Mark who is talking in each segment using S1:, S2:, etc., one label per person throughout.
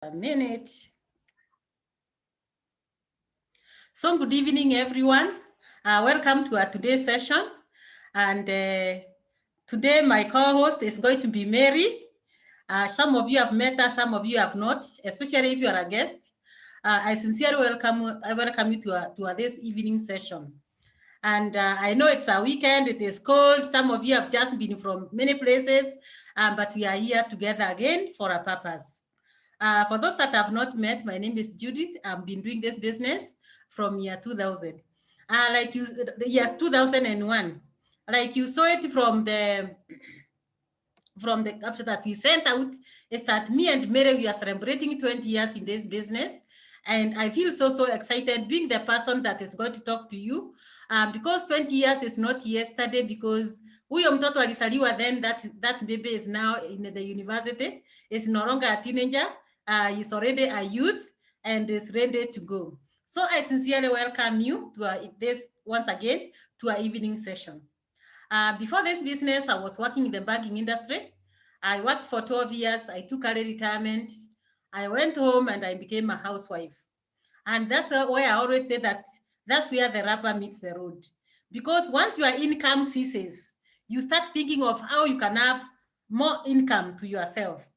S1: a minute. So good evening, everyone. Welcome to our today's session. And today my co-host is going to be Mary. Some of you have met her, some of you have not, especially if you are a guest. I sincerely welcome you to this evening session. And I know it's a weekend, it is cold. Some of you have just been from many places, but we are here together again for a purpose. For those that have not met, my name is Judy. I've been doing this business from year 2000. Year 2001. Like you saw it from the capture that we sent out, is that me and Mary, we are celebrating 20 years in this business. And I feel so excited being the person that is going to talk to you, because 20 years is not yesterday, because huyo mtoto alisaliwa then, that baby is now in the university, is no longer a teenager, he's already a youth and is ready to go. So I sincerely welcome you to this once again to our evening session. Before this business, I was working in the banking industry. I worked for 12 years. I took early retirement. I went home and I became a housewife. And that's why I always say that that's where the rubber meets the road. Because once your income ceases, you start thinking of how you can have more income to yourself.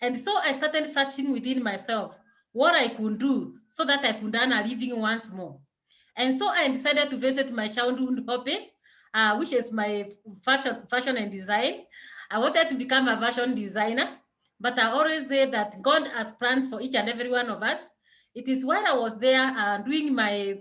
S1: And so I started searching within myself what I could do so that I could earn a living once more. And so I decided to visit my childhood hobby, which is my fashion and design. I wanted to become a fashion designer, but I always say that God has plans for each and every one of us. It is while I was there doing my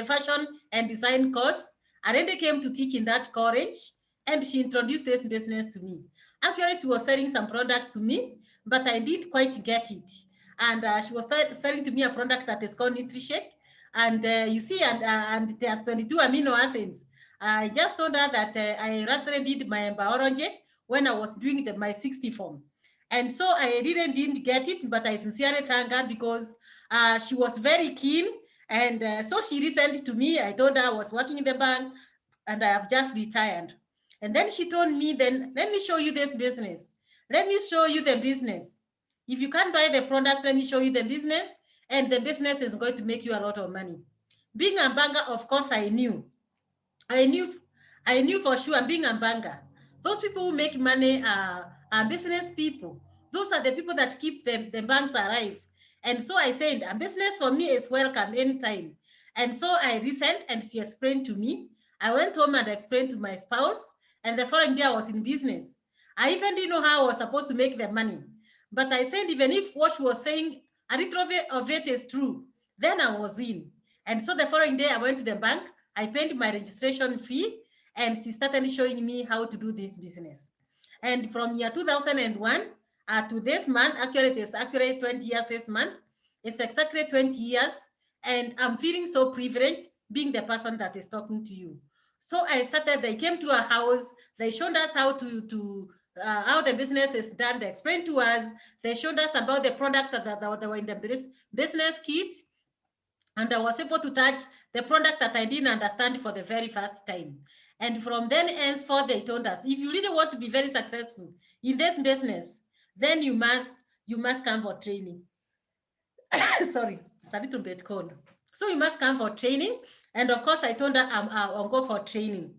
S1: fashion and design course, I really came to teach in that college, and she introduced this business to me. Actually, she was selling some products to me, but I didn't quite get it. And she was selling to me a product that is called NutriShake. And you see, and it has 22 amino acids. I just told her that I recently did my biology when I was doing my 60 form. And so I really didn't get it, but I sincerely thank God because she was very keen. And so she listened to me. I told her I was working in the bank and I have just retired. And then she told me, then let me show you this business. Let me show you the business. If you can't buy the product, let me show you the business. And the business is going to make you a lot of money. Being a banker, of course, I knew for sure, being a banker, those people who make money are business people. Those are the people that keep the banks alive. And so I said, a business for me is welcome anytime. And so I listened and she explained to me. I went home and explained to my spouse. And the following day I was in business. I even didn't know how I was supposed to make the money. But I said, even if what she was saying, a little bit of it is true, then I was in. And so the following day I went to the bank. I paid my registration fee, and she started showing me how to do this business. And from year 2001 to this month, actually it is actually 20 years this month. It's exactly 20 years, and I'm feeling so privileged being the person that is talking to you. So I started, they came to our house, they showed us how how the business is done, they explained to us, they showed us about the products that were in the business kit, and I was able to touch the product that I didn't understand for the very first time. And from then henceforth, they told us, if you really want to be very successful in this business, then you must come for training. Sorry, it's a little bit cold. So you must come for training. And of course, I told her I'll go for training.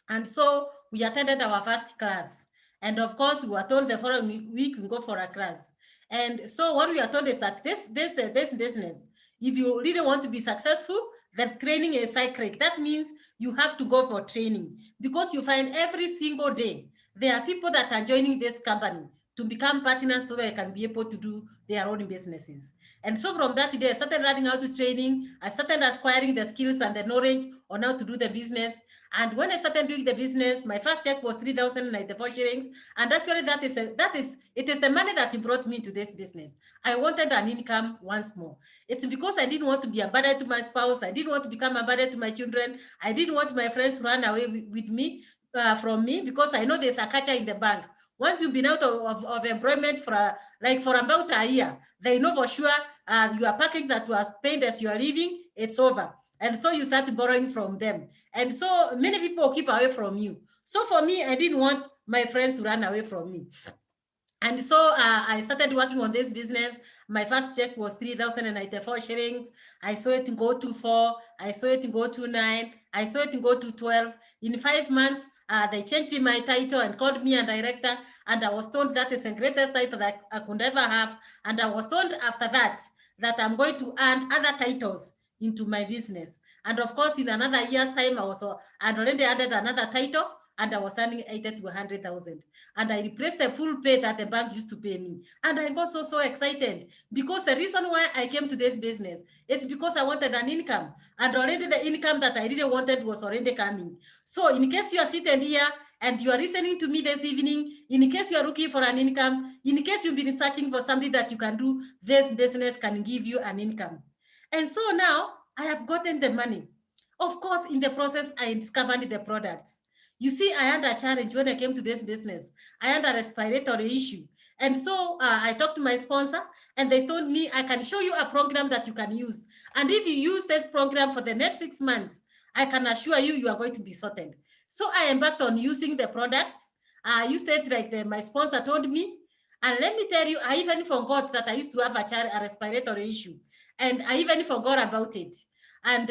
S1: And so we attended our first class. And of course, we were told the following week we go for a class. And so what we are told is that this business, if you really want to be successful, that training is cyclic. That means you have to go for training, because you find every single day there are people that are joining this company to become partners so they can be able to do their own businesses. And so from that day, I started learning how to training. I started acquiring the skills and the knowledge on how to do the business. And when I started doing the business, my first check was 3,094 shillings. And actually it is the money that brought me to this business. I wanted an income once more. It's because I didn't want to be a burden to my spouse. I didn't want to become a burden to my children. I didn't want my friends to run away with me, from me, because I know there's a culture in the bank. Once you've been out of employment for about a year, they know for sure your package that was paid as you are leaving, it's over. And so you start borrowing from them. And so many people keep away from you. So for me, I didn't want my friends to run away from me. And so I started working on this business. My first check was 3,094 shillings. I saw it go to 4. I saw it go to 9. I saw it go to 12. In 5 months, they changed my title and called me a director. And I was told that is the greatest title that I could ever have. And I was told after that, that I'm going to earn other titles into my business. And of course, in another year's time, I'd already added another title, and I was earning 80 to 100,000. And I replaced the full pay that the bank used to pay me. And I got so excited, because the reason why I came to this business is because I wanted an income. And already the income that I really wanted was already coming. So in case you are sitting here and you are listening to me this evening, in case you are looking for an income, in case you've been searching for something that you can do, this business can give you an income. And so now I have gotten the money. Of course, in the process, I discovered the products. You see, I had a challenge when I came to this business. I had a respiratory issue. And so I talked to my sponsor, and they told me I can show you a program that you can use. And if you use this program for the next 6 months, I can assure you, you are going to be sorted. So I embarked on using the products. I used it like my sponsor told me. And let me tell you, I even forgot that I used to have a respiratory issue. And I even forgot about it. And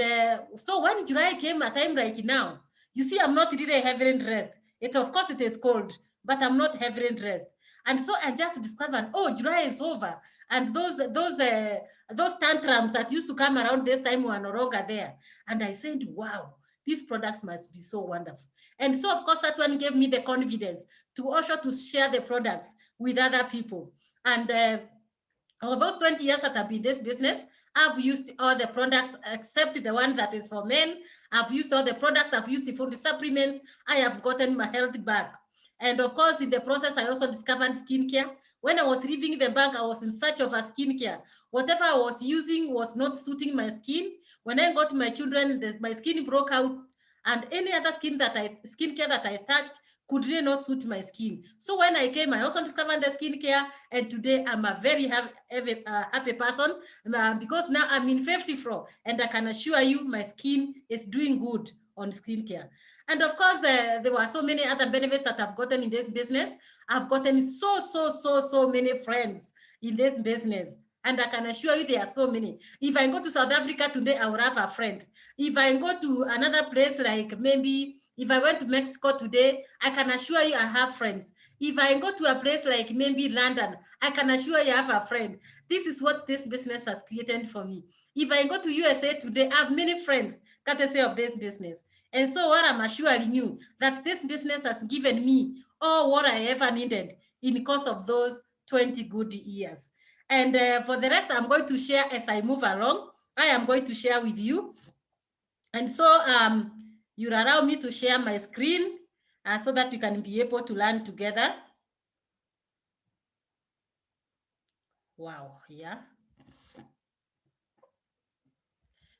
S1: so when July came, a time like now, you see, I'm not really having rest. Of course, it is cold, but I'm not having rest. And so I just discovered, oh, July is over, and those tantrums that used to come around this time were no longer there. And I said, wow, these products must be so wonderful. And so, of course, that one gave me the confidence to also to share the products with other people. And all those 20 years that I've been in this business, I've used all the products except the one that is for men. I've used all the products. I've used the food supplements. I have gotten my health back. And of course, in the process, I also discovered skincare. When I was leaving the bank, I was in search of a skincare. Whatever I was using was not suiting my skin. When I got my children, my skin broke out, and any other skincare that I touched could really not suit my skin. So when I came, I also discovered the skincare, and today I'm a very happy person, because now I'm in 54, and I can assure you my skin is doing good on skincare. And of course, there were so many other benefits that I've gotten in this business. I've gotten so many friends in this business. And I can assure you there are so many. If I go to South Africa today, I will have a friend. If I go to another place, like maybe if I went to Mexico today, I can assure you I have friends. If I go to a place like maybe London, I can assure you I have a friend. This is what this business has created for me. If I go to USA today, I have many friends courtesy of this business. And so what I'm assuring you, that this business has given me all what I ever needed in the course of those 20 good years. And for the rest, I'm going to share as I move along. I am going to share with you. And so you'll allow me to share my screen so that we can be able to learn together. Wow, yeah.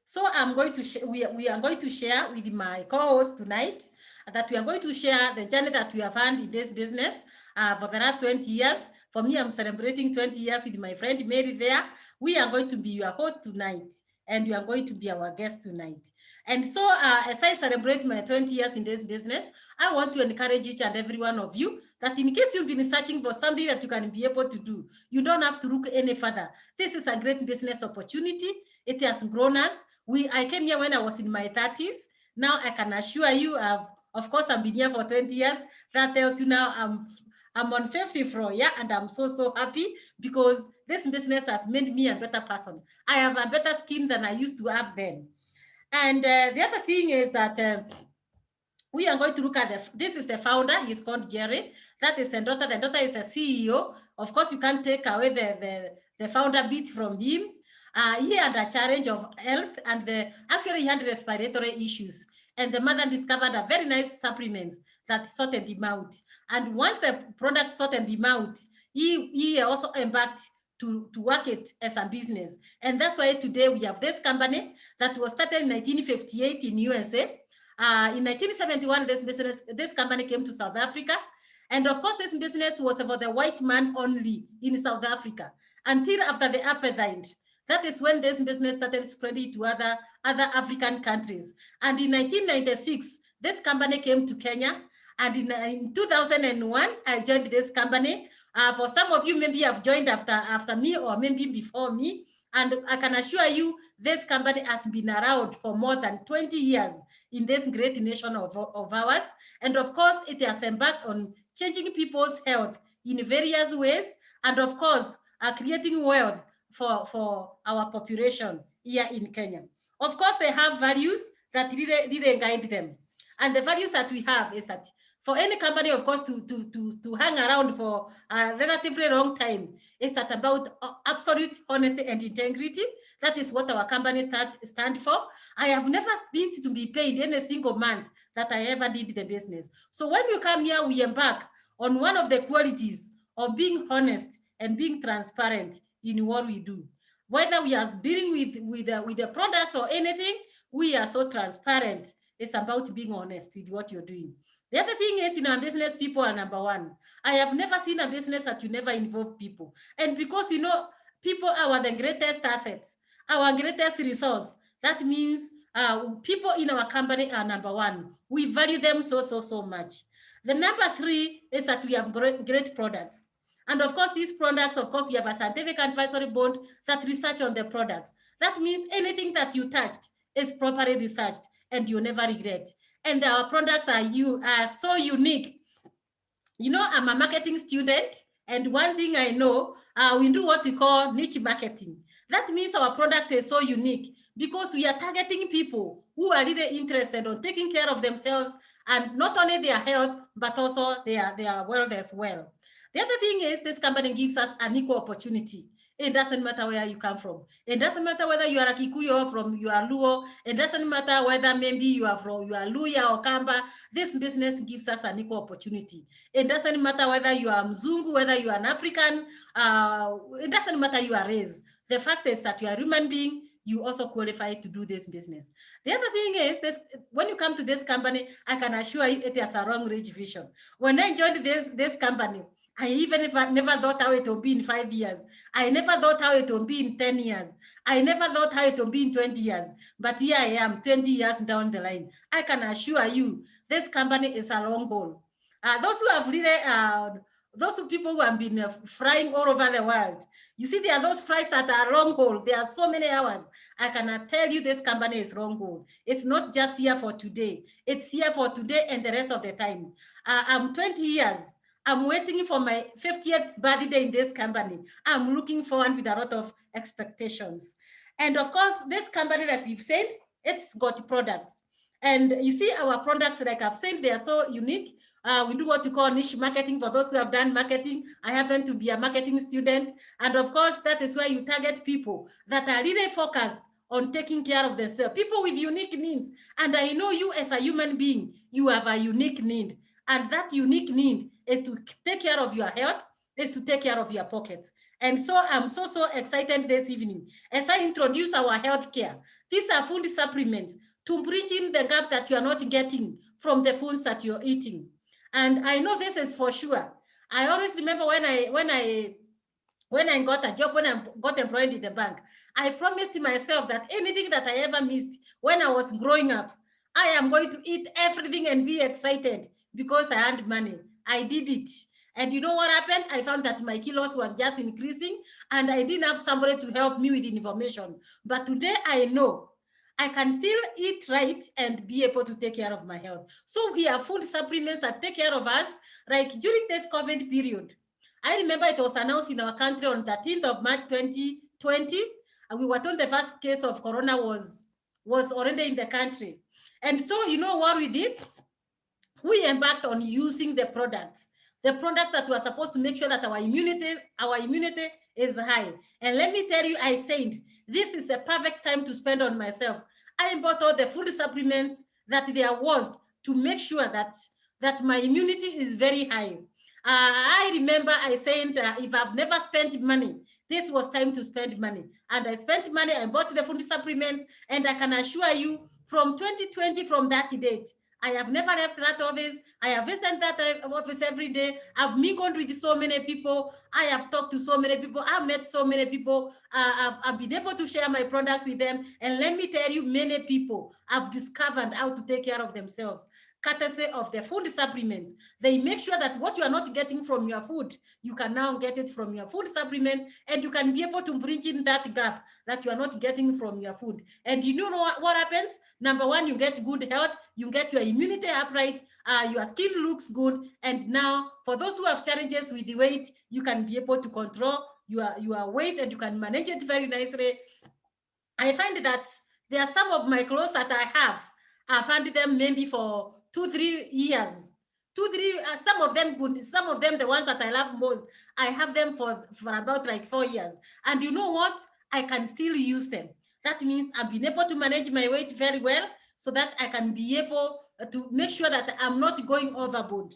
S1: So I'm going to we are going to share with my co-host tonight that we are going to share the journey that we have had in this business for the last 20 years. For me, I'm celebrating 20 years with my friend Mary there. We are going to be your host tonight, and you are going to be our guest tonight. And so as I celebrate my 20 years in this business, I want to encourage each and every one of you that in case you've been searching for something that you can be able to do, you don't have to look any further. This is a great business opportunity. It has grown us. I came here when I was in my 30s. Now I can assure you, of course, I've been here for 20 years. That tells you now I'm on 54, yeah, and I'm so happy because this business has made me a better person. I have a better skin than I used to have then. And the other thing is that we are going to look at this is the founder. He's called Jerry. That is the daughter. The daughter is a CEO. Of course, you can't take away the founder bit from him. He had a challenge of health, and actually he had respiratory issues. And the mother discovered a very nice supplement that sorted him out. And once the product sorted him out, he also embarked to work it as a business. And that's why today we have this company that was started in 1958 in USA. In 1971, this company came to South Africa. And of course, this business was about the white man only in South Africa until after the apartheid. That is when this business started spreading to other African countries. And in 1996, this company came to Kenya. And in 2001, I joined this company. For some of you, maybe have joined after me or maybe before me. And I can assure you, this company has been around for more than 20 years in this great nation of ours. And of course, it has embarked on changing people's health in various ways. And of course, creating wealth for our population here in Kenya. Of course, they have values that really guide them. And the values that we have is that for any company, of course, to hang around for a relatively long time, is that about absolute honesty and integrity. That is what our company stand for. I have never been to be paid any single month that I ever did the business. So when you come here, we embark on one of the qualities of being honest and being transparent in what we do. Whether we are dealing with the products or anything, we are so transparent. It's about being honest with what you're doing. The other thing is, in our business, people are number one. I have never seen a business that you never involve people. And because, you know, people are the greatest assets, our greatest resource. That means people in our company are number one. We value them so much. The number three is that we have great products. And of course, these products, of course, we have a scientific advisory board that research on the products. That means anything that you touched is properly researched and you never regret. And our products are so unique. You know, I'm a marketing student, and one thing I know, we do what we call niche marketing. That means our product is so unique because we are targeting people who are really interested in taking care of themselves and not only their health, but also their wealth as well. The other thing is this company gives us an equal opportunity. It doesn't matter where you come from. It doesn't matter whether you are a Kikuyu or from you are Luo. It doesn't matter whether maybe you are from you are Luya or Kamba. This business gives us an equal opportunity. It doesn't matter whether you are Mzungu, whether you are an African. It doesn't matter you are raised. The fact is that you are a human being. You also qualify to do this business. The other thing is this: when you come to this company, I can assure you it has a long-range vision. When I joined this company, I even never thought how it will be in 5 years. I never thought how it will be in 10 years. I never thought how it will be in 20 years. But here I am, 20 years down the line. I can assure you, this company is a long haul. Those who have really, those people who have been flying all over the world, you see, there are those flights that are long haul. There are so many hours. I cannot tell you this company is long haul. It's not just here for today. It's here for today and the rest of the time. I'm 20 years. I'm waiting for my 50th birthday in this company. I'm looking forward with a lot of expectations. And of course, this company that we've said, it's got products. And you see our products, like I've said, they are so unique. We do what we call niche marketing. For those who have done marketing, I happen to be a marketing student. And of course, that is where you target people that are really focused on taking care of themselves, people with unique needs. And I know you as a human being, you have a unique need. And that unique need is to take care of your health, is to take care of your pockets. And so I'm so excited this evening as I introduce our healthcare. These are food supplements to bridge in the gap that you are not getting from the foods that you're eating. And I know this is for sure. I always remember when I got a job, when I got employed in the bank, I promised myself that anything that I ever missed when I was growing up, I am going to eat everything and be excited because I earned money. I did it. And you know what happened? I found that my kilos was just increasing and I didn't have somebody to help me with information. But today I know I can still eat right and be able to take care of my health. So we have food supplements that take care of us. Like during this COVID period, I remember it was announced in our country on 13th of March 2020. And we were told the first case of corona was already in the country. And so you know what we did? We embarked on using the products that were supposed to make sure that our immunity is high. And let me tell you, I said, this is the perfect time to spend on myself. I bought all the food supplements that there was to make sure that my immunity is very high. I remember I said, if I've never spent money, this was time to spend money. And I spent money, I bought the food supplements, and I can assure you, from 2020, from that date, I have never left that office. I have visited that office every day. I've mingled with so many people. I have talked to so many people. I've met so many people. I've been able to share my products with them. And let me tell you, many people have discovered how to take care of themselves. courtesy of the food supplements. They make sure that what you are not getting from your food, you can now get it from your food supplements, and you can be able to bridge in that gap that you are not getting from your food. And you know what happens? Number one, you get good health, you get your immunity upright, your skin looks good, and now for those who have challenges with the weight, you can be able to control your weight, and you can manage it very nicely. I find that there are some of my clothes that I have. I found them maybe for 2-3 years. Some of them good, some of them the ones that I love most, I have them for about like 4 years. And you know what? I can still use them. That means I've been able to manage my weight very well, so that I can be able to make sure that I'm not going overboard.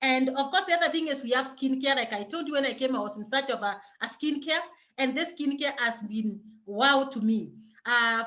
S1: And of course, the other thing is we have skincare. Like I told you when I came, I was in search of a skincare, and this skincare has been wow to me.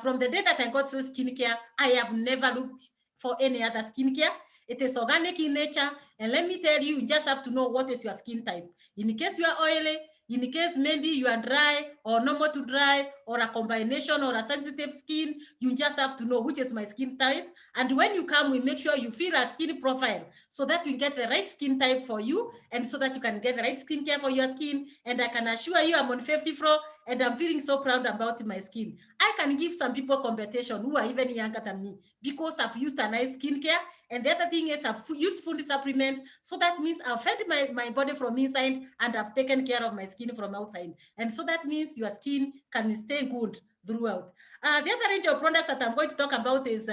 S1: From the day that I got this skincare, I have never looked for any other skincare. It is organic in nature. And let me tell you, you just have to know what is your skin type. In case you are oily, in case maybe you are dry or normal to dry or a combination or a sensitive skin, you just have to know which is my skin type. And when you come, we make sure you feel a skin profile so that we get the right skin type for you, and so that you can get the right skincare for your skin. And I can assure you I'm on 50 floor, and I'm feeling so proud about my skin. I can give some people competition who are even younger than me because I've used a nice skincare. And the other thing is I've used food supplements. So that means I've fed my body from inside, and I've taken care of my skin from outside. And so that means your skin can stay good throughout. The other range of products that I'm going to talk about is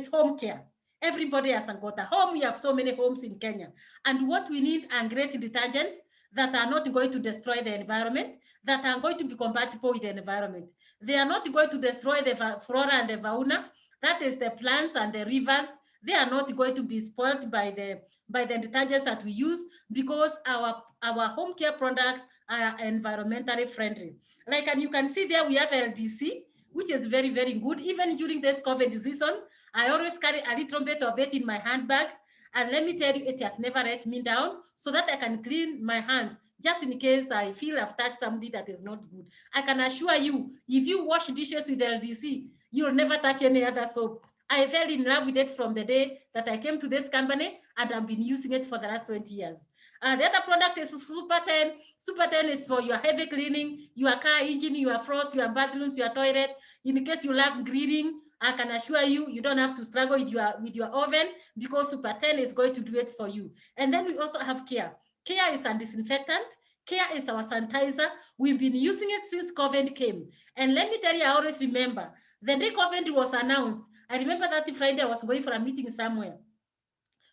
S1: home care. Everybody has got a home. We have so many homes in Kenya. And what we need are great detergents that are not going to destroy the environment, that are going to be compatible with the environment. They are not going to destroy the flora and the fauna. That is the plants and the rivers. They are not going to be spoiled by the detergents that we use, because our home care products are environmentally friendly. Like, and you can see there we have LDC, which is very, very good. Even during this COVID season, I always carry a little bit of it in my handbag. And let me tell you, it has never let me down, so that I can clean my hands just in case I feel I've touched something that is not good. I can assure you, if you wash dishes with LDC, you'll never touch any other soap. I fell in love with it from the day that I came to this company, and I've been using it for the last 20 years. The other product is Super 10. Super 10 is for your heavy cleaning, your car engine, your frost, your bathrooms, your toilet. In case you love grilling, I can assure you, you don't have to struggle with your oven, because Super 10 is going to do it for you. And then we also have Care. Care is a disinfectant. Care is our sanitizer. We've been using it since COVID came. And let me tell you, I always remember the day COVID was announced. I remember that Friday I was going for a meeting somewhere.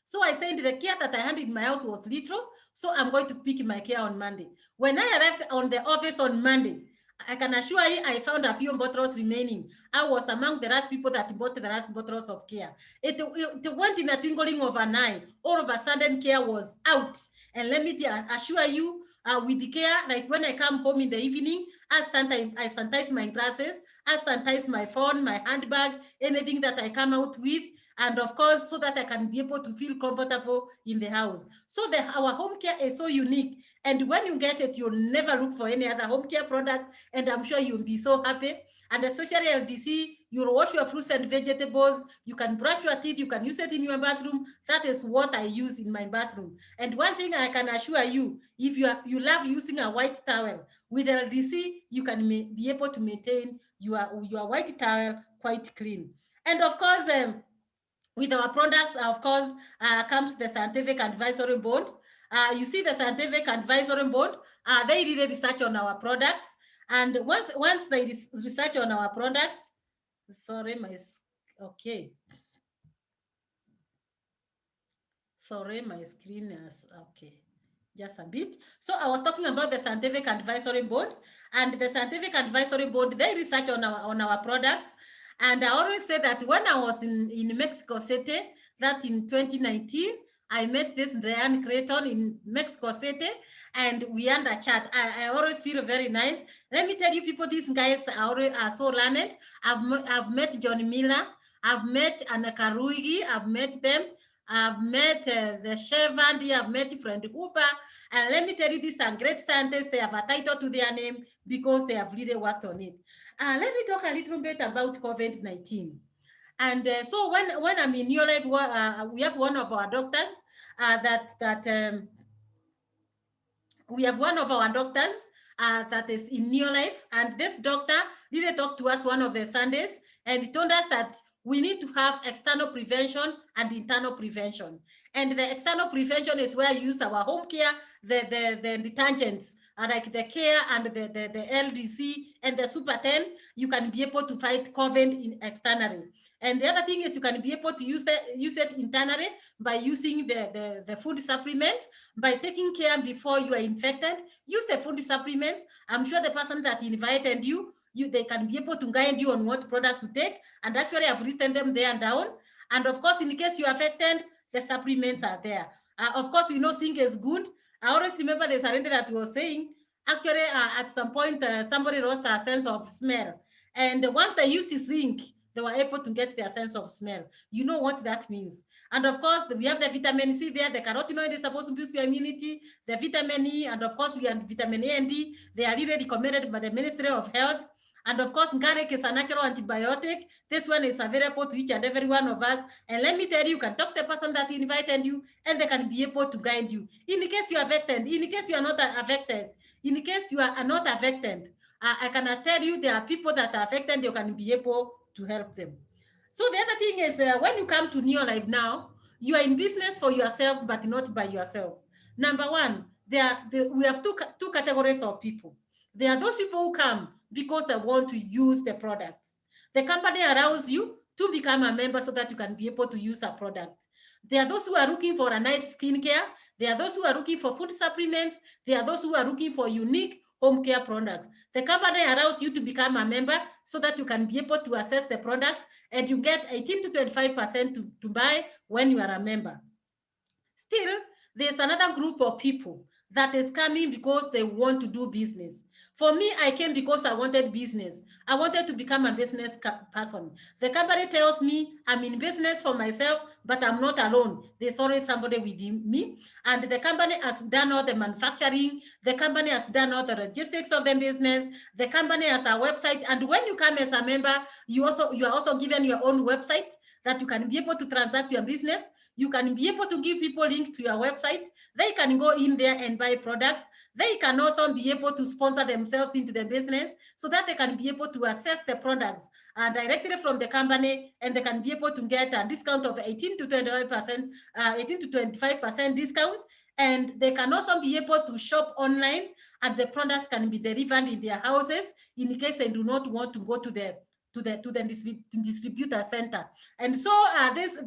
S1: So I said the care that I had in my house was little, so I'm going to pick my care on Monday. When I arrived on the office on Monday, I can assure you I found a few bottles remaining. I was among the last people that bought the last bottles of care. It went in a twinkling of an eye. All of a sudden, care was out. And let me assure you, with the care, like when I come home in the evening, I sanitize my glasses, I sanitize my phone, my handbag, anything that I come out with. And of course, so that I can be able to feel comfortable in the house. So our home care is so unique. And when you get it, you'll never look for any other home care products. And I'm sure you'll be so happy. And especially LDC, you'll wash your fruits and vegetables. You can brush your teeth. You can use it in your bathroom. That is what I use in my bathroom. And one thing I can assure you, if you love using a white towel, with LDC, you can be able to maintain your white towel quite clean. And of course, with our products, of course, comes the scientific advisory board. You see the scientific advisory board, they really research on our products. And once they research on our products, sorry, okay. Sorry, my screen is, okay, just a bit. So I was talking about the scientific advisory board, and the scientific advisory board, they research on our products. And I always say that when I was in Mexico City, that in 2019, I met this Diane Creighton in Mexico City, and we had a chat. I always feel very nice. Let me tell you, people, these guys are so learned. I've met John Miller, I've met Anna Karuigi, I've met them. I've met the chef Andy, I've met friend Hooper, and let me tell you, these are great scientists. They have a title to their name because they have really worked on it. Let me talk a little bit about COVID-19. And so when I'm in your life, we have one of our doctors we have one of our doctors that is in New Life, and this doctor really talked to us one of the Sundays, and he told us that we need to have external prevention and internal prevention. And the external prevention is where you use our home care, the detergents, like the care and the LDC and the Super 10, you can be able to fight COVID externally. And the other thing is you can be able to use it internally by using the food supplements, by taking care before you are infected. Use the food supplements. I'm sure the person that invited you, they can be able to guide you on what products to take. And actually, I've listed them there and down. And of course, in case you're affected, the supplements are there. Of course, we know zinc is good. I always remember the surrender that was saying, actually, at some point, somebody lost a sense of smell. And once they used the zinc, they were able to get their sense of smell. You know what that means. And of course, we have the vitamin C there. The carotenoid is supposed to boost your immunity. The vitamin E, and of course, we have vitamin A and D. They are really recommended by the Ministry of Health. And of course, garlic is a natural antibiotic. This one is available to each and every one of us. And let me tell you, you can talk to the person that invited you, and they can be able to guide you. In case you are affected, in case you are not affected, in case you are not affected, I can tell you there are people that are affected, you can be able to help them. So the other thing is when you come to Neo Life now, you are in business for yourself, but not by yourself. Number one, we have two categories of people. There are those people who come because they want to use the products. The company allows you to become a member so that you can be able to use a product. There are those who are looking for a nice skincare. There are those who are looking for food supplements. There are those who are looking for unique home care products. The company allows you to become a member so that you can be able to access the products, and you get 18 to 25% to buy when you are a member. Still, there's another group of people that is coming because they want to do business. For me, I came because I wanted business. I wanted to become a business person. The company tells me I'm in business for myself, but I'm not alone. There's always somebody with me. And the company has done all the manufacturing. The company has done all the logistics of the business. The company has a website. And when you come as a member, you are also given your own website that you can be able to transact your business. You can be able to give people link to your website. They can go in there and buy products. They can also be able to sponsor themselves into the business so that they can be able to access the products directly from the company, and they can be able to get a discount of 18 to 25%, 18 to 25% discount. And they can also be able to shop online, and the products can be delivered in their houses in case they do not want to go to the distributor center. And so this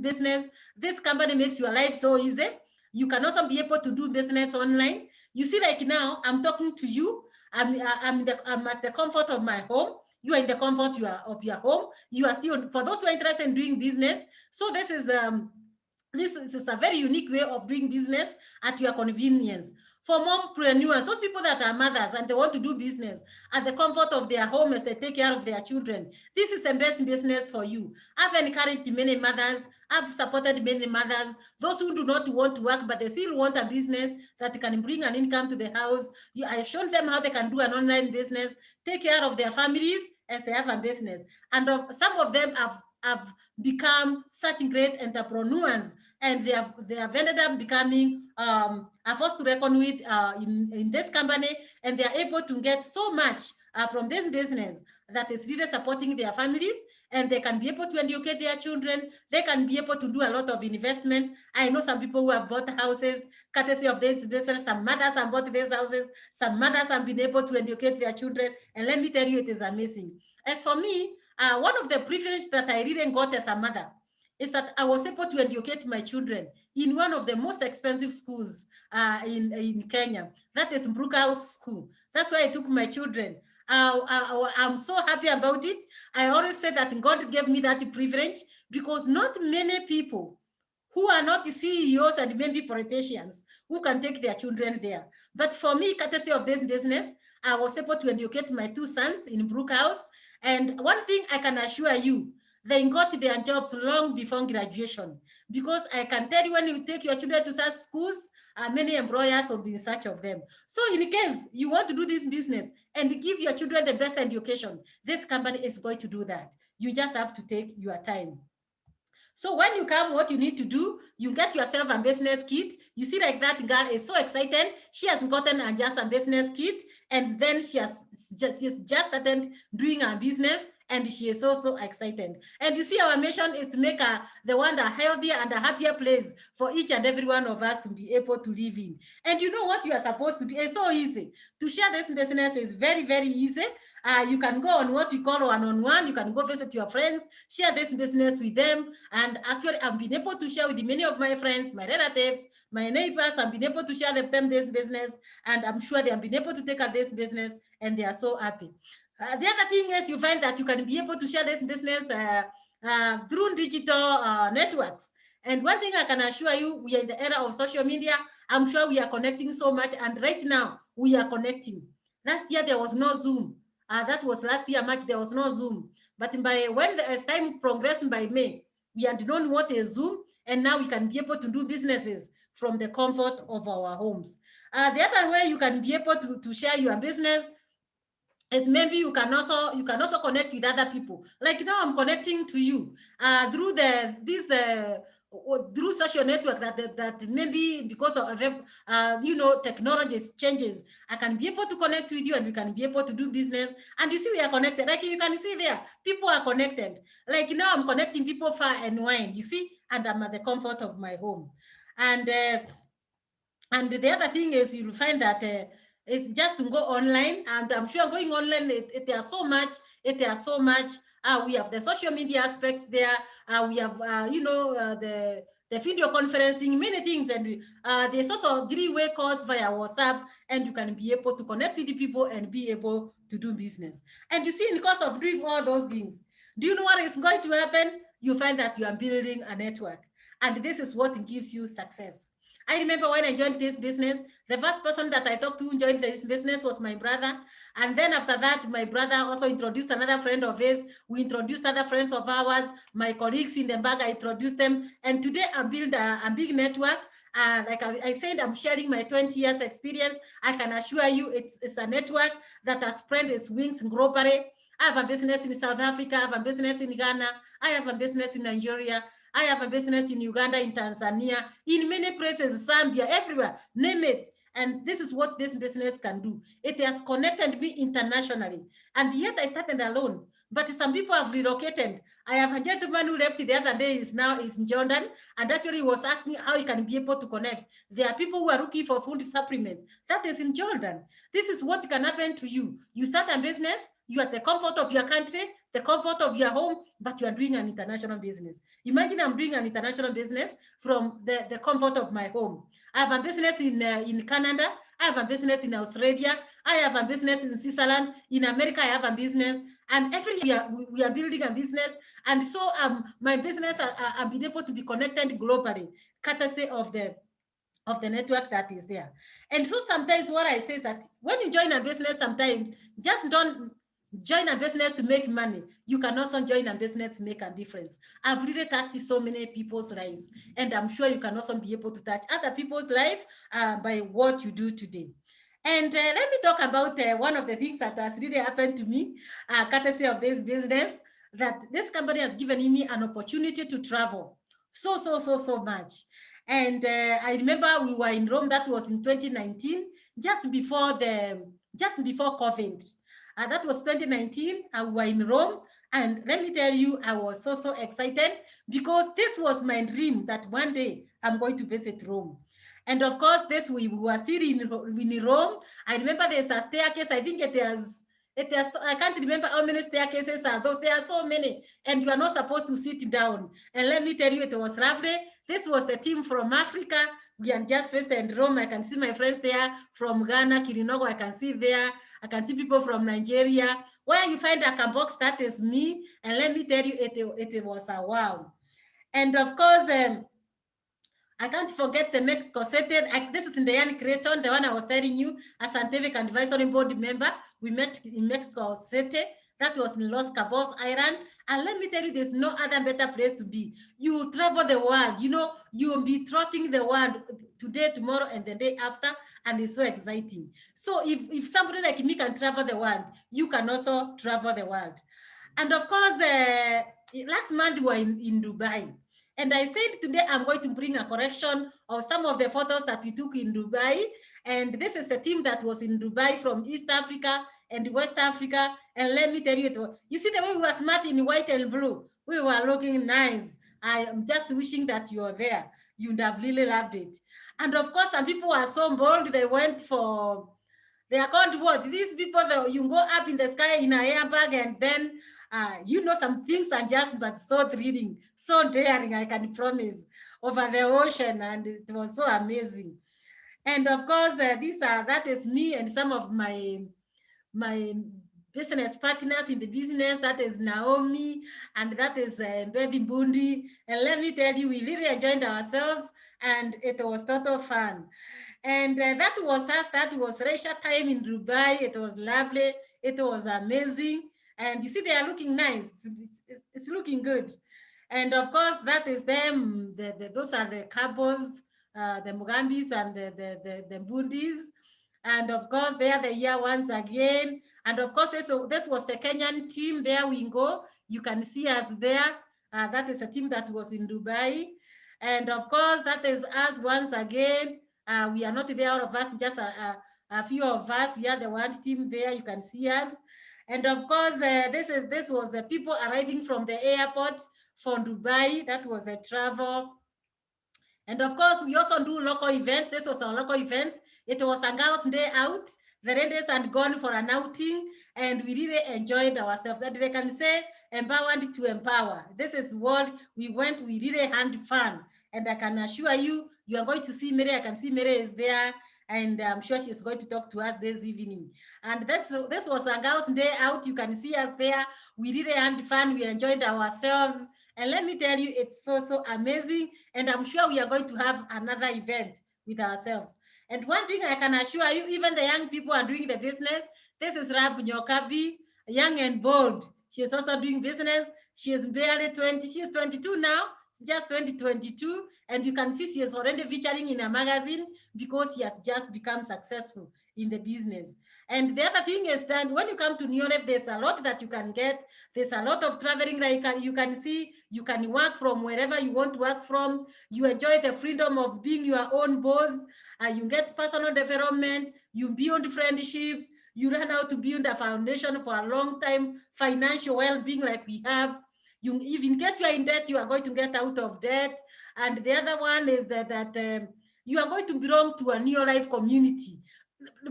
S1: business, this company makes your life so easy. You can also be able to do business online. You see, like now, I'm talking to you. I'm at the comfort of my home. You are in the comfort of your home. You are still, for those who are interested in doing business. So this is a very unique way of doing business at your convenience. For mompreneurs, those people that are mothers and they want to do business at the comfort of their home as they take care of their children, this is the best business for you. I've encouraged many mothers. I've supported many mothers. Those who do not want to work, but they still want a business that can bring an income to the house. I've shown them how they can do an online business, take care of their families as they have a business. And some of them have become such great entrepreneurs, and they have ended up becoming a force to reckon with in this company, and they are able to get so much from this business that is really supporting their families, and they can be able to educate their children. They can be able to do a lot of investment. I know some people who have bought houses courtesy of this business. Some mothers have bought these houses. Some mothers have been able to educate their children, and let me tell you, it is amazing. As for me, one of the privileges that I really got as a mother is that I was able to educate my children in one of the most expensive schools in Kenya. That is Mbruka House School. That's where I took my children. I'm so happy about it. I always say that God gave me that privilege because not many people who are not the CEOs and maybe politicians who can take their children there. But for me, courtesy of this business, I was able to educate my two sons in Brook House. And one thing I can assure you, they got their jobs long before graduation. Because I can tell you, when you take your children to such schools, many employers will be in search of them. So in case you want to do this business and give your children the best education, this company is going to do that. You just have to take your time. So when you come, what you need to do, you get yourself a business kit. You see, like that girl is so excited. She has gotten just a business kit, and then she's just started doing her business, and she is also excited. And you see, our mission is to make the one a healthier and a happier place for each and every one of us to be able to live in. And you know what you are supposed to do? It's so easy. To share this business is very, very easy. You can go on what we call one-on-one. You can go visit your friends, share this business with them. And actually, I've been able to share with many of my friends, my relatives, my neighbors. I've been able to share with them this business, and I'm sure they have been able to take up this business, and they are so happy. The other thing is you find that you can be able to share this business through digital networks. And one thing I can assure you, we are in the era of social media. I'm sure we are connecting so much, and right now we are connecting. Last year there was no Zoom. That was last year March, there was no Zoom. But by when as time progressed by May, we had known what is Zoom, and now we can be able to do businesses from the comfort of our homes. The other way you can be able to share your business is maybe you can also connect with other people. Like now I'm connecting to you through through social network that maybe because of technology changes, I can be able to connect with you and we can be able to do business. And you see, we are connected. Like you can see there, people are connected. Like now I'm connecting people far and wide, you see, and I'm at the comfort of my home. And the other thing is you'll find that it's just to go online, and I'm sure going online, there's so much. There's so much. We have the social media aspects there. We have, the video conferencing, many things, and there's also 3-way calls via WhatsApp, and you can be able to connect with the people and be able to do business. And you see, in the course of doing all those things, do you know what is going to happen? You find that you are building a network, and this is what gives you success. I remember when I joined this business, the first person that I talked to joined this business was my brother. And then after that, my brother also introduced another friend of his. We introduced other friends of ours. My colleagues in the bag, I introduced them. And today I built a big network. Like I said, I'm sharing my 20 years experience. I can assure you it's a network that has spread its wings globally. I have a business in South Africa. I have a business in Ghana. I have a business in Nigeria. I have a business in Uganda, in Tanzania, in many places, Zambia, everywhere, name it. And this is what this business can do. It has connected me internationally. And yet I started alone. But some people have relocated. I have a gentleman who left the other day, is in Jordan, and actually was asking how he can be able to connect. There are people who are looking for food supplement. That is in Jordan. This is what can happen to you. You start a business, you are at the comfort of your country, the comfort of your home, but you are doing an international business. Imagine I'm doing an international business from the comfort of my home. I have a business in Canada. I have a business in Australia. I have a business in Switzerland. In America, I have a business. And every year, we are building a business. And so my business, I've been able to be connected globally, courtesy of the network that is there. And so sometimes what I say is that when you join a business, sometimes just don't join a business to make money. You can also join a business to make a difference. I've really touched so many people's lives, and I'm sure you can also be able to touch other people's life by what you do today. And let me talk about one of the things that has really happened to me, courtesy of this business, that this company has given me an opportunity to travel so much. And I remember we were in Rome. That was in 2019, just before COVID. That was 2019. We were in Rome. And let me tell you, I was so excited because this was my dream that one day I'm going to visit Rome. And of course, we were still in Rome. I remember there's a staircase. I think I can't remember how many staircases are those. There are so many, and you are not supposed to sit down. And let me tell you, it was lovely. This was the team from Africa. We are just first in Rome. I can see my friends there from Ghana, Kirinogo. I can see there. I can see people from Nigeria. Where you find a box, that is me. And let me tell you, it was a wow. And of course, I can't forget the Mexico City. This is in the Yan the one I was telling you, a scientific advisory board member. We met in Mexico City. That was in Los Cabos Island. And let me tell you, there's no other better place to be. You will travel the world. You know, you will be trotting the world today, tomorrow, and the day after. And it's so exciting. So if somebody like me can travel the world, you can also travel the world. And of course, last month we were in Dubai. And I said today I'm going to bring a correction of some of the photos that we took in Dubai. And this is a team that was in Dubai from East Africa and West Africa. And let me tell you, you see the way we were smart in white and blue. We were looking nice. I am just wishing that you're there. You'd have really loved it. And of course, some people were so bold. They went for, they are called what? These people that you go up in the sky in a airbag, and then you know, some things are just but so thrilling, so daring, I can promise, over the ocean, and it was so amazing. And of course, that is me and some of my business partners in the business. That is Naomi, and that is Betty Bundi. And let me tell you, we really enjoyed ourselves, and it was total fun. And that was us. That was Resha time in Dubai. It was lovely. It was amazing. And you see, they are looking nice. It's looking good. And of course, that is them. Those are the couples, the Mugambis and the Bundis. And of course, they are the year once again. And of course, this was the Kenyan team. There we go. You can see us there. That is a team that was in Dubai. And of course, that is us once again. We are not there, all of us, just a few of us. Yeah, the one team there, you can see us. And of course, this was the people arriving from the airport from Dubai. That was a travel. And of course, we also do local events. This was our local event. It was a girls' day out. The ladies had gone for an outing, and we really enjoyed ourselves. And they can say, empowered to empower. This is what we went. We really had fun. And I can assure you, you are going to see Mary. I can see Mary is there, and I'm sure she's going to talk to us this evening. And this was a girls' day out. You can see us there. We really had fun. We enjoyed ourselves. And let me tell you, it's so amazing. And I'm sure we are going to have another event with ourselves. And one thing I can assure you, even the young people are doing the business. This is Rab Nyokabi, young and bold. She is also doing business. She is barely 20. She is 22 now, just 2022. And you can see she is already featuring in a magazine because she has just become successful in the business. And the other thing is that when you come to New York, there's a lot that you can get. There's a lot of traveling that you can see. You can work from wherever you want to work from. You enjoy the freedom of being your own boss. You get personal development. You build friendships. You learn how to build a foundation for a long time financial well-being like we have. If in case you are in debt, you are going to get out of debt. And the other one is that you are going to belong to a new life community.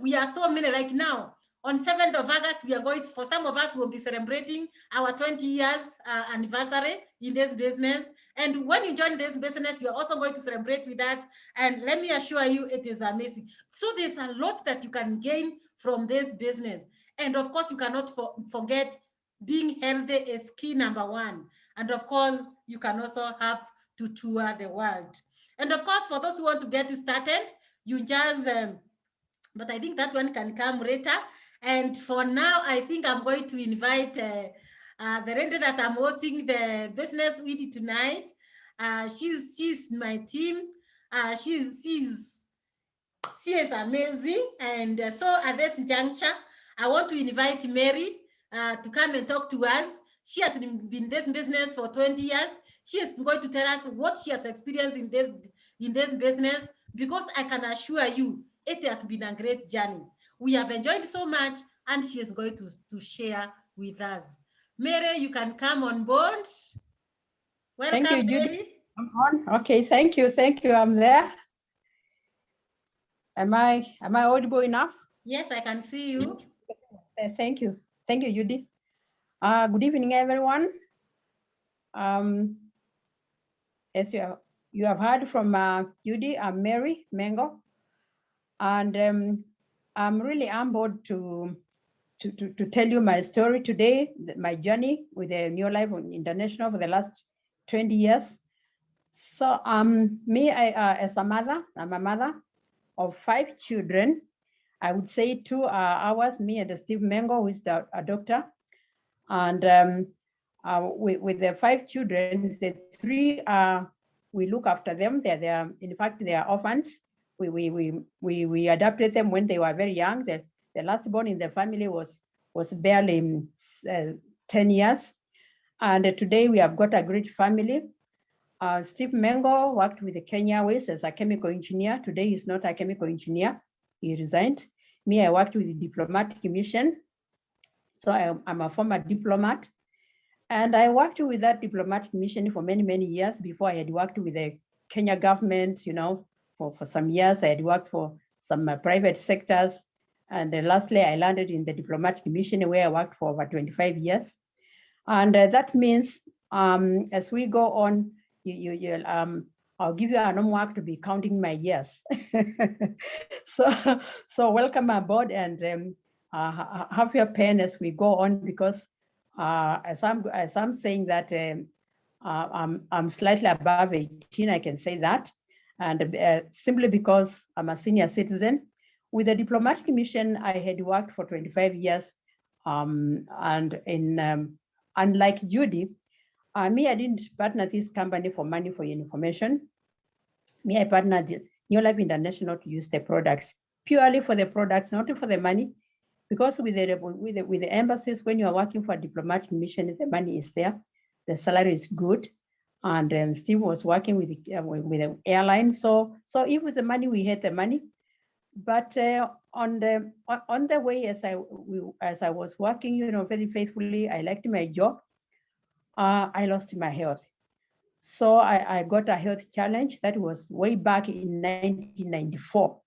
S1: We are so many right now. On 7th of August, we are going, for some of us, we'll be celebrating our 20 years anniversary in this business. And when you join this business, you're also going to celebrate with that. And let me assure you, it is amazing. So there's a lot that you can gain from this business. And of course, you cannot forget being healthy is key number one. And of course, you can also have to tour the world. And of course, for those who want to get started, you just, but I think that one can come later. And for now, I think I'm going to invite the lady that I'm hosting the business with tonight. She's my team. She is amazing. And so at this juncture, I want to invite Mary to come and talk to us. She has been in this business for 20 years. She is going to tell us what she has experienced in this business, because I can assure you, it has been a great journey. We have enjoyed so much, and she is going to share with us. Mary, you can come on board. Welcome,
S2: thank you,
S1: Mary.
S2: Judy. I'm on. Okay, thank you. I'm there. Am I audible enough?
S1: Yes, I can see you.
S2: Thank you, Judy. Good evening, everyone. As you have heard from Judy, I'm Mary Mengo, and I'm really humbled to tell you my story today, my journey with the New Life International for the last 20 years. So me, as a mother, I'm a mother of 5 children. I would say 2 are ours, me and Steve Mengo, who is a doctor. And with the 5 children, the 3 are, we look after them. In fact, they are orphans. We adopted them when they were very young. The last born in the family was barely 10 years. And today we have got a great family. Steve Mengo worked with the Kenya Airways as a chemical engineer. Today he's not a chemical engineer. He resigned. Me, I worked with the diplomatic mission. So I'm a former diplomat. And I worked with that diplomatic mission for many, many years before I had worked with the Kenya government, for some years. I had worked for some private sectors. And lastly, I landed in the diplomatic mission where I worked for over 25 years. And that means as we go on, I'll give you an homework to be counting my years. so welcome aboard, and have your pen as we go on, because as I'm saying that I'm slightly above 18, I can say that, and simply because I'm a senior citizen. With the diplomatic mission, I had worked for 25 years, and unlike Judy, me, I didn't partner this company for money, for your information. Me, I partnered New Life International to use the products, purely for the products, not for the money. Because with the embassies, when you are working for a diplomatic mission, the money is there, the salary is good, and Steve was working with the airline. So if with the money, we had the money, but on the way, as I was working, very faithfully, I liked my job. I lost my health. So I got a health challenge. That was way back in 1994.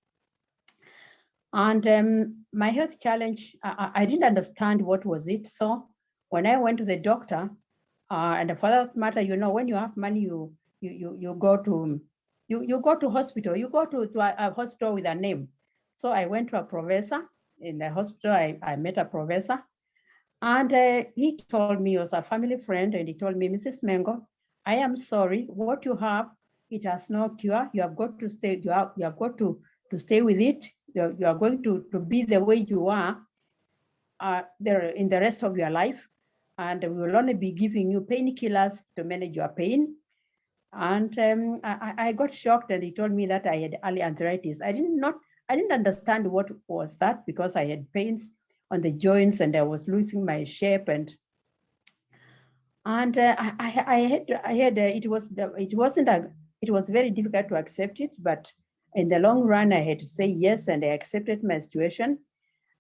S2: And my health challenge, I didn't understand what was it. So when I went to the doctor, and for that matter, when you have money, you go to hospital. You go to a hospital with a name. So I went to a professor in the hospital. I met a professor, and he told me, he was a family friend, and he told me, Mrs. Mengo, I am sorry, what you have, it has no cure. You have got to stay, you have got to stay with it. You are going to be the way you are there in the rest of your life. And we will only be giving you painkillers to manage your pain. And I got shocked, and he told me that I had early arthritis. I didn't understand what was that, because I had pains on the joints and I was losing my shape, and it was very difficult to accept it, but in the long run I had to say yes, and I accepted my situation,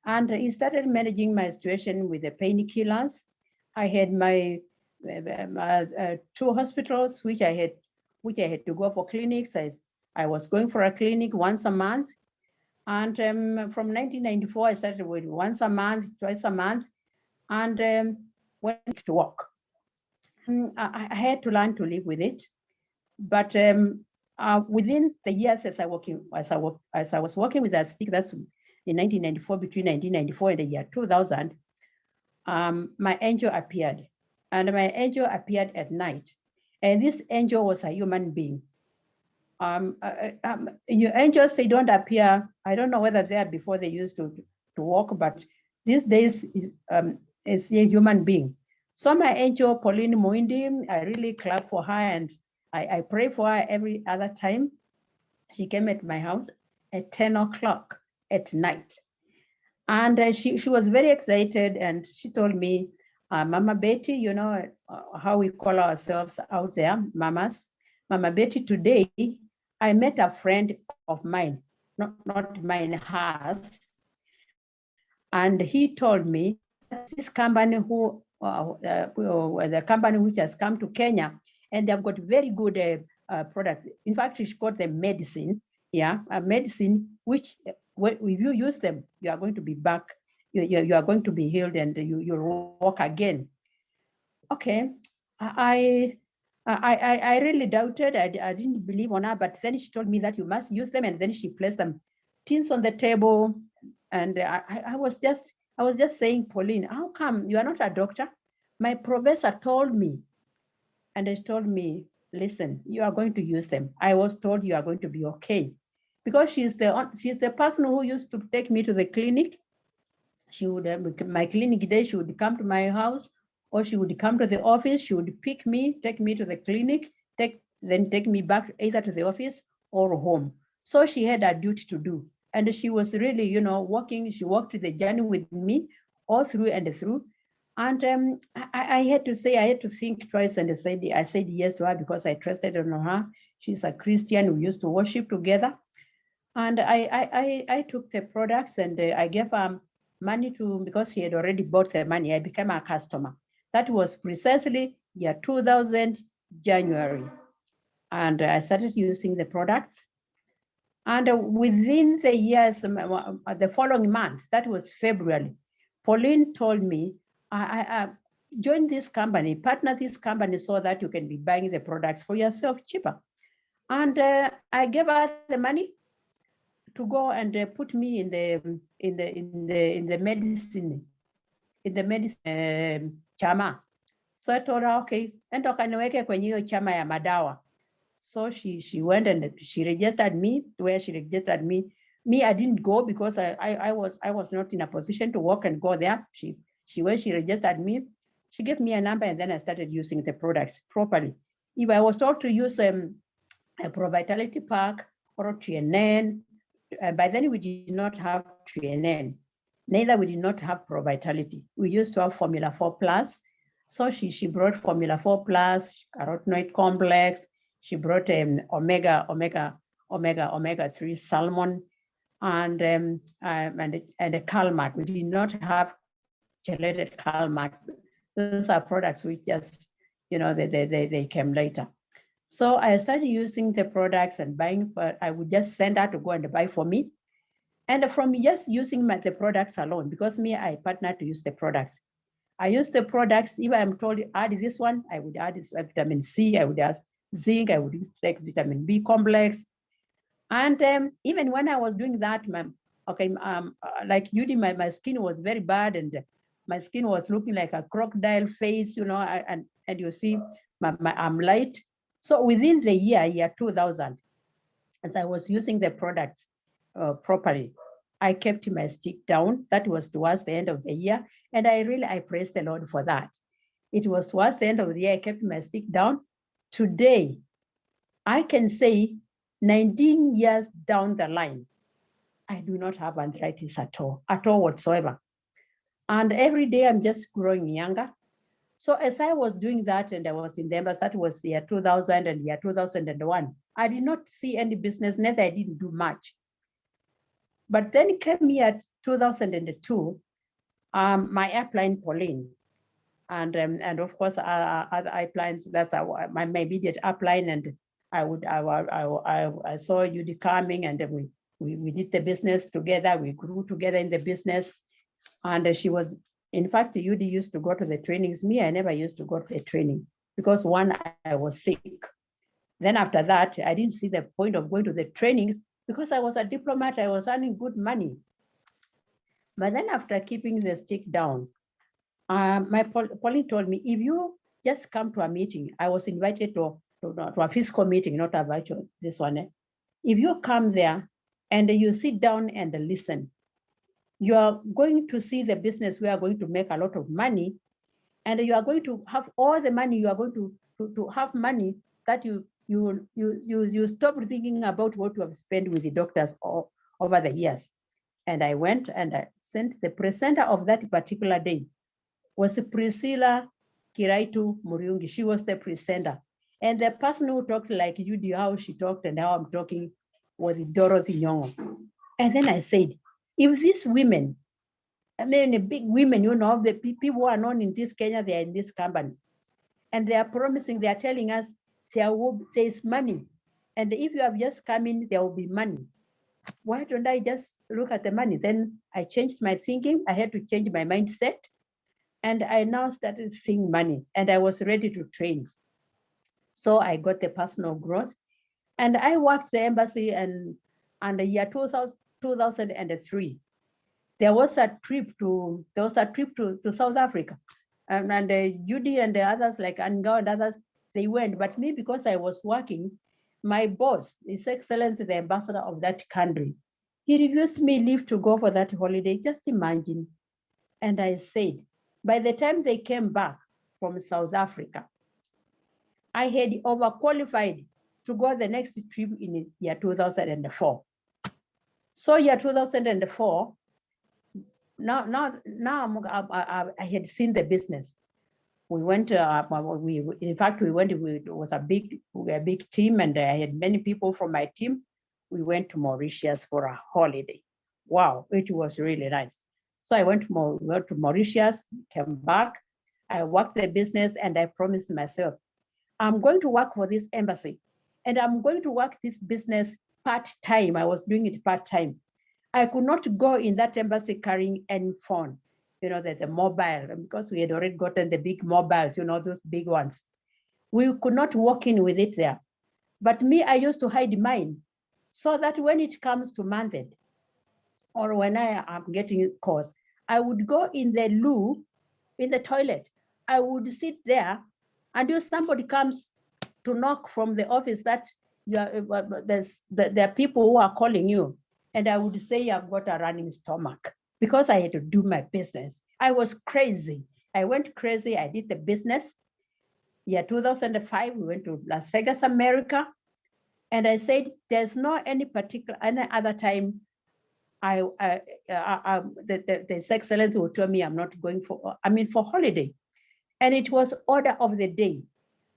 S2: and I started managing my situation with the painkillers. I had my 2 hospitals which I had to go for clinics. I was going for a clinic once a month. And from 1994, I started with once a month, twice a month, and went to work. I had to learn to live with it. But within the years as I was working with that stick, that's in 1994, between 1994 and the year 2000, my angel appeared. And my angel appeared at night. And this angel was a human being. Your angels, they don't appear. I don't know whether they are before they used to walk, but these days is a human being. So my angel, Pauline Muindi, I really clap for her, and I pray for her every other time. She came at my house at 10 o'clock at night. And she was very excited, and she told me, Mama Betty, how we call ourselves out there, mamas. Mama Betty, today I met a friend of mine, not mine, hers, and he told me that this company the company which has come to Kenya, and they've got very good products. In fact, she got the medicine, a medicine which, if you use them, you are going to be back, you are going to be healed, and you'll walk again. Okay, I really doubted. I didn't believe on her, but then she told me that you must use them, and then she placed them tins on the table, and I was just saying, Pauline, how come you are not a doctor? My professor told me, and he told me, listen, you are going to use them. I was told you are going to be okay, because she's the person who used to take me to the clinic. She would my clinic day. She would come to my house or she would come to the office, she would pick me, take me to the clinic, then take me back either to the office or home. So she had a duty to do. And she was really, working, she walked the journey with me all through and through. And I had to say, I had to think twice, and I said yes to her because I trusted in her. She's a Christian. We used to worship together. And I took the products, and I gave her money because she had already bought the money. I became a customer. That was precisely year 2000, January. And I started using the products. And within the years, the following month, that was February, Pauline told me, I join this company, partner this company so that you can be buying the products for yourself cheaper. And I gave her the money to go and put me in the medicine chama. So I told her, okay, enda kaniweke kwenye hiyo chama ya madawa. So she went and she registered me where she registered me. Me, I didn't go because I was not in a position to walk and go there. She registered me. She gave me a number, and then I started using the products properly. If I was told to use a Pro Vitality Pack or TNN, by then we did not have TNN. Neither we did not have Pro Vitality. We used to have Formula 4 Plus. So she brought Formula 4 Plus, carotenoid complex. She brought omega-3 salmon and a Calmat. We did not have gelated Calmat. Those are products which just, they came later. So I started using the products and buying, but I would just send her to go and buy for me. And from just using the products alone, because me, I partnered to use the products. I use the products. If I'm told add this one, I would add this vitamin C, I would add zinc, I would take vitamin B complex. And even when I was doing that, like Judy, my skin was very bad, and my skin was looking like a crocodile face, and you see, I'm light. So within the year 2000, as I was using the products properly, I kept my stick down. That was towards the end of the year. And I praise the Lord for that. It was towards the end of the year, I kept my stick down. Today, I can say 19 years down the line, I do not have arthritis at all whatsoever. And every day I'm just growing younger. So as I was doing that, and I was in the embassy, that was year 2000 and year 2001, I did not see any business, neither I didn't do much. But then came year 2002, my airplane, Pauline, and of course other airplanes. That's my immediate upline, and I saw Judy coming, and we did the business together. We grew together in the business, and she was, in fact, Judy used to go to the trainings. Me, I never used to go to the training because one, I was sick. Then after that, I didn't see the point of going to the trainings because I was a diplomat. I was earning good money. But then after keeping the stick down, my Pauline told me, if you just come to a meeting, I was invited to a physical meeting, not a virtual, this one. If you come there and you sit down and listen, you are going to see the business. We are going to make a lot of money, and you are going to have all the money. You are going to have money that you stop thinking about what you have spent with the doctors over the years. And I went and I sent the presenter of that particular day was Priscilla Kiraitu Muriungi. She was the presenter. And the person who talked like Judy, how she talked and how I'm talking, was Dorothy Nyong'o. And then I said, if these women, I mean, the big women, the people who are known in this Kenya, they are in this company. And they are promising, they are telling us there is money. And if you have just come in, there will be money. Why don't I just look at the money? Then I changed my thinking. I had to change my mindset. And I now started seeing money, and I was ready to train. So I got the personal growth, and I worked the embassy, and the year 2003, there was a trip to South Africa, and Judy and the others like Anga and others, they went, but me, because I was working, my boss, His Excellency, the ambassador of that country, he refused me leave to go for that holiday. Just imagine. And I said, by the time they came back, from South Africa. I had overqualified to go the next trip in year 2004. So year 2004, now I had seen the business. We went, in fact, we went, it was a big team, and I had many people from my team. We went to Mauritius for a holiday. Wow, it was really nice. So I went to Mauritius, came back, I worked the business, and I promised myself, I'm going to work for this embassy, and I'm going to work this business part-time. I was doing it part-time. I could not go in that embassy carrying any phone, the mobile, because we had already gotten the big mobiles, those big ones. We could not walk in with it there. But me, I used to hide mine so that when it comes to month end, or when I am getting calls, I would go in the loo, in the toilet. I would sit there until somebody comes to knock from the office that there are people who are calling you. And I would say, I've got a running stomach, because I had to do my business. I was crazy. I went crazy. I did the business. Year 2005, we went to Las Vegas, America. And I said, there's no any other time His Excellency would tell me I'm not going for holiday. And it was order of the day.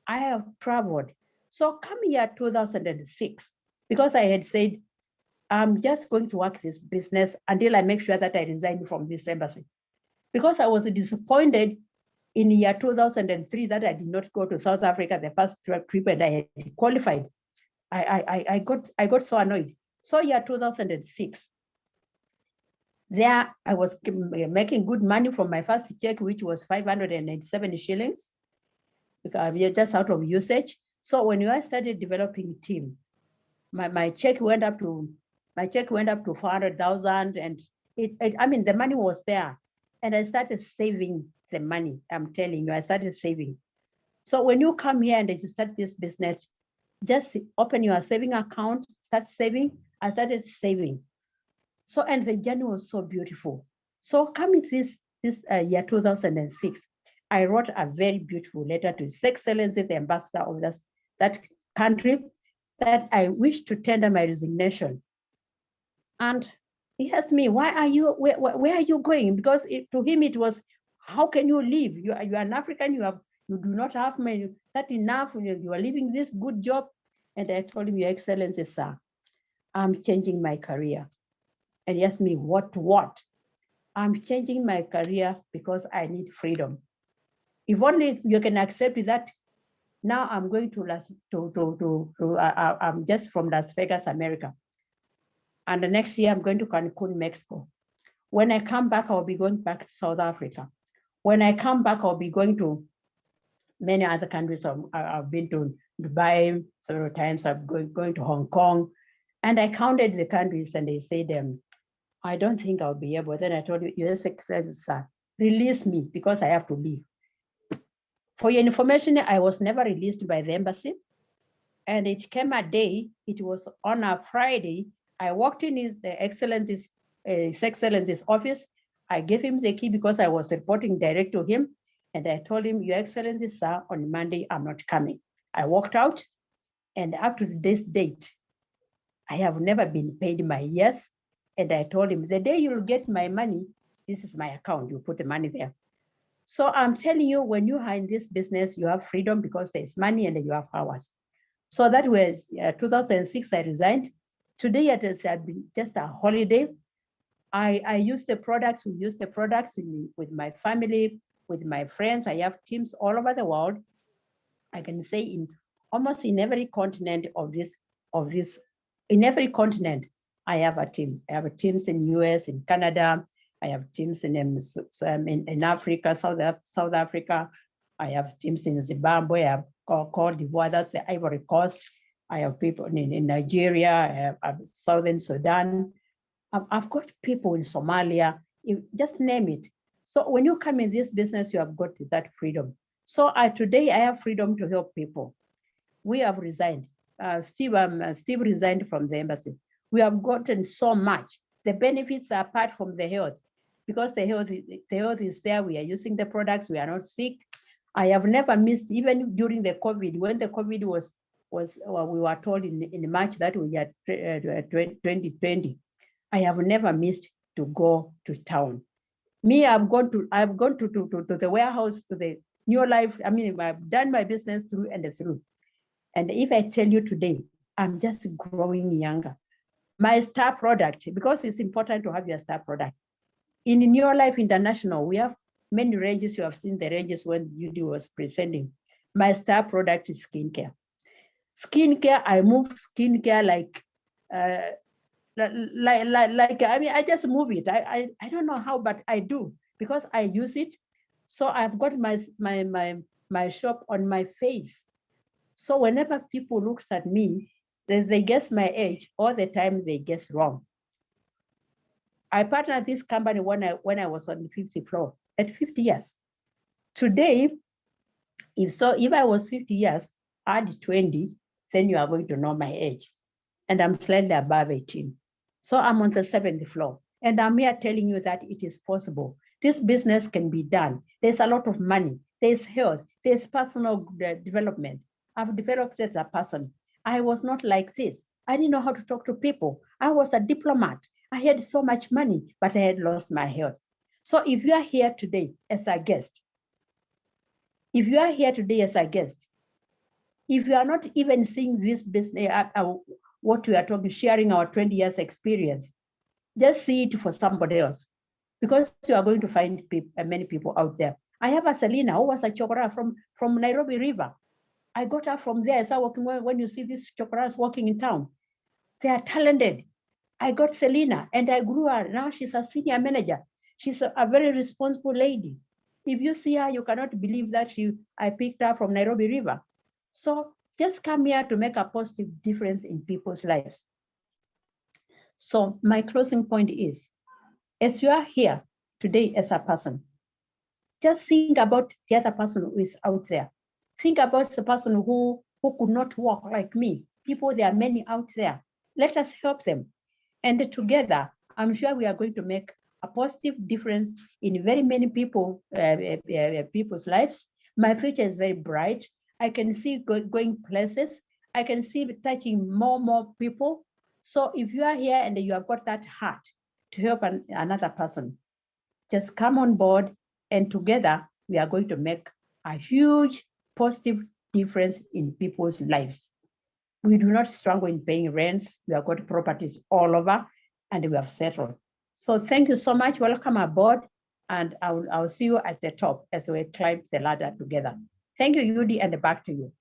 S2: I have traveled. So come here 2006, because I had said, I'm just going to work this business until I make sure that I resign from this embassy. Because I was disappointed in year 2003 that I did not go to South Africa the first trip, and I had qualified. I got so annoyed. So year 2006, there I was making good money from my first check, which was 587 shillings, because we are just out of usage. So when I started developing a team, my check went up to 400,000, and the money was there, and I started saving the money. I'm telling you, I started saving. So when you come here and you start this business, just open your saving account, start saving. I started saving. So, and the journey was so beautiful. So coming this year 2006, I wrote a very beautiful letter to His Excellency, the ambassador of that country, that I wish to tender my resignation. And he asked me, where are you going? Because to him it was, how can you leave? You are an African, you do not have that enough, you are leaving this good job. And I told him, Your Excellency, sir, I'm changing my career. And he asked me, what? I'm changing my career because I need freedom. If only you can accept that. Now I'm going I'm just from Las Vegas, America. And the next year I'm going to Cancun, Mexico. When I come back, I'll be going back to South Africa. When I come back, I'll be going to many other countries. I've been to Dubai several times. I'm going to Hong Kong. And I counted the countries, and they said, I don't think I'll be able. Then I told you, Your Excellency, sir, release me because I have to leave. For your information, I was never released by the embassy. And it came a day, it was on a Friday, I walked in His Excellency's office. I gave him the key because I was reporting direct to him. And I told him, Your Excellency, sir, on Monday, I'm not coming. I walked out, and up to this date, I have never been paid my years. And I told him, the day you'll get my money, this is my account, you put the money there. So I'm telling you, when you are in this business, you have freedom because there's money and you have hours. So that was 2006, I resigned. Today, it has been just a holiday. I use the products, we use the products with my family, with my friends. I have teams all over the world. I can say almost in every continent in every continent, I have a team. I have teams in US, in Canada. I have teams in Africa, South Africa. I have teams in Zimbabwe. I have Cote d'Ivoire, that's the Ivory Coast. I have people in Nigeria. I have Southern Sudan. I've got people in Somalia. Just name it. So when you come in this business, you have got that freedom. So today I have freedom to help people. We have resigned. Steve resigned from the embassy. We have gotten so much. The benefits are apart from the health, because the health is there. We are using the products. We are not sick. I have never missed, even during the COVID, when the COVID was we were told in March that we had 2020. I have never missed to go to town. Me, I've gone to the warehouse, to the New Life. I mean, I've done my business through and through. And if I tell you today, I'm just growing younger. My star product, because it's important to have your star product. In New Life International, we have many ranges. You have seen the ranges when JUDY was presenting. My star product is skincare. Skincare, I move skincare like I mean, I just move it. I don't know how, but I do, because I use it. So I've got my shop on my face. So whenever people looks at me, they guess my age. All the time they guess wrong. I partnered this company when I was on the 50th floor at 50 years. Today, if I was 50 years, add 20, then you are going to know my age. And I'm slightly above 18. So I'm on the 7th floor. And I'm here telling you that it is possible. This business can be done. There's a lot of money. There's health. There's personal development. I've developed as a person. I was not like this. I didn't know how to talk to people. I was a diplomat. I had so much money, but I had lost my health. So if you are here today as a guest, if you are not even seeing this business, what we are talking, sharing our 20 years experience, just see it for somebody else, because you are going to find many people out there. I have a Selena who was a chokora from Nairobi River. I got her from there. I started working. When you see these chokoras walking in town, they are talented. I got Selena and I grew her. Now she's a senior manager. She's a very responsible lady. If you see her, you cannot believe that I picked her from Nairobi River. So just come here to make a positive difference in people's lives. So my closing point is, as you are here today as a person, just think about the other person who is out there. Think about the person who could not walk like me. People, there are many out there. Let us help them. And together, I'm sure we are going to make a positive difference in very many people's lives. My future is very bright. I can see going places. I can see touching more people. So if you are here and you have got that heart to help another person, just come on board, and together we are going to make a huge positive difference in people's lives. We do not struggle in paying rents. We have got properties all over and we have settled. So thank you so much. Welcome aboard, and I'll see you at the top as we climb the ladder together. Thank you, JUDY, and back to you.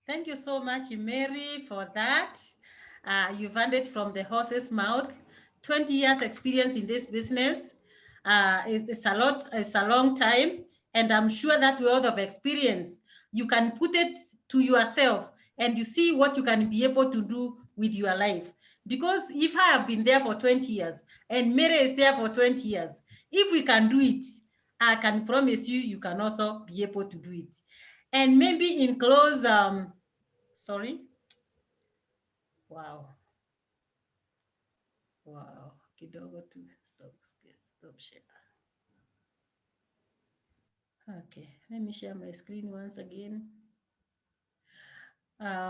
S1: Thank you so much, Mary, for that. You've earned it from the horse's mouth. 20 years experience in this business. It's a lot, it's a long time. And I'm sure that wealth of experience, you can put it to yourself and you see what you can be able to do with your life. Because if I have been there for 20 years and Mary is there for 20 years, if we can do it, I can promise you, you can also be able to do it. And maybe in close, sorry. Wow. Kidogo to stop share. Okay, let me share my screen once again.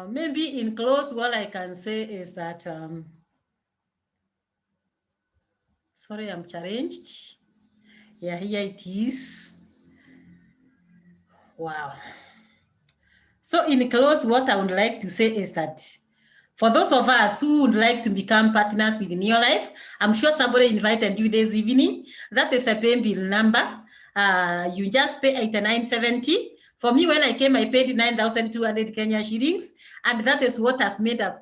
S1: Maybe in close, what I can say is that, sorry, I'm challenged. Yeah, here it is. Wow. So in close, what I would like to say is that for those of us who would like to become partners with New Life, I'm sure somebody invited you this evening. That is a pay bill number. You just pay 89.70. For me, when I came, I paid 9,200 Kenya shillings, and that is what has made a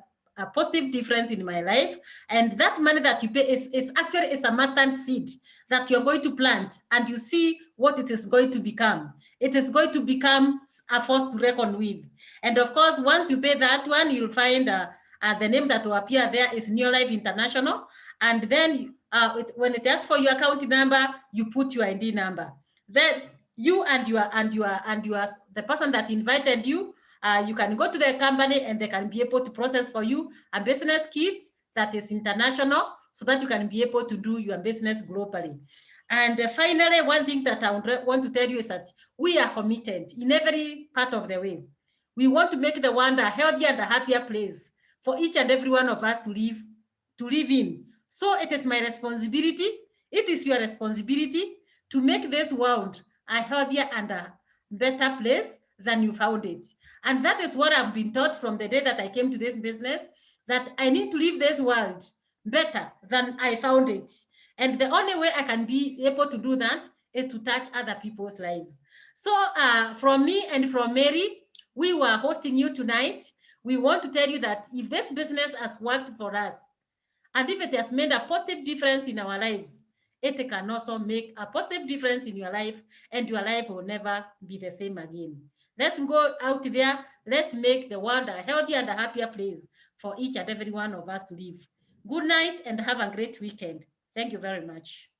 S1: positive difference in my life. And that money that you pay is actually a mustard seed that you're going to plant, and you see what it is going to become. It is going to become a force to reckon with. And of course, once you pay that one, you'll find the name that will appear there is New Life International. And then when it asks for your account number, you put your ID number. Then you and the person that invited you, you can go to the company and they can be able to process for you a business kit that is international, so that you can be able to do your business globally. And finally, one thing that I want to tell you is that we are committed in every part of the way. We want to make the world a healthier and a happier place for each and every one of us to live in. So it is my responsibility, it is your responsibility to make this world a healthier and a better place than you found it. And that is what I've been taught from the day that I came to this business, that I need to leave this world better than I found it. And the only way I can be able to do that is to touch other people's lives. So from me and from Mary, we were hosting you tonight. We want to tell you that if this business has worked for us, and if it has made a positive difference in our lives, it can also make a positive difference in your life, and your life will never be the same again. Let's go out there. Let's make the world a healthier and a happier place for each and every one of us to live. Good night and have a great weekend. Thank you very much.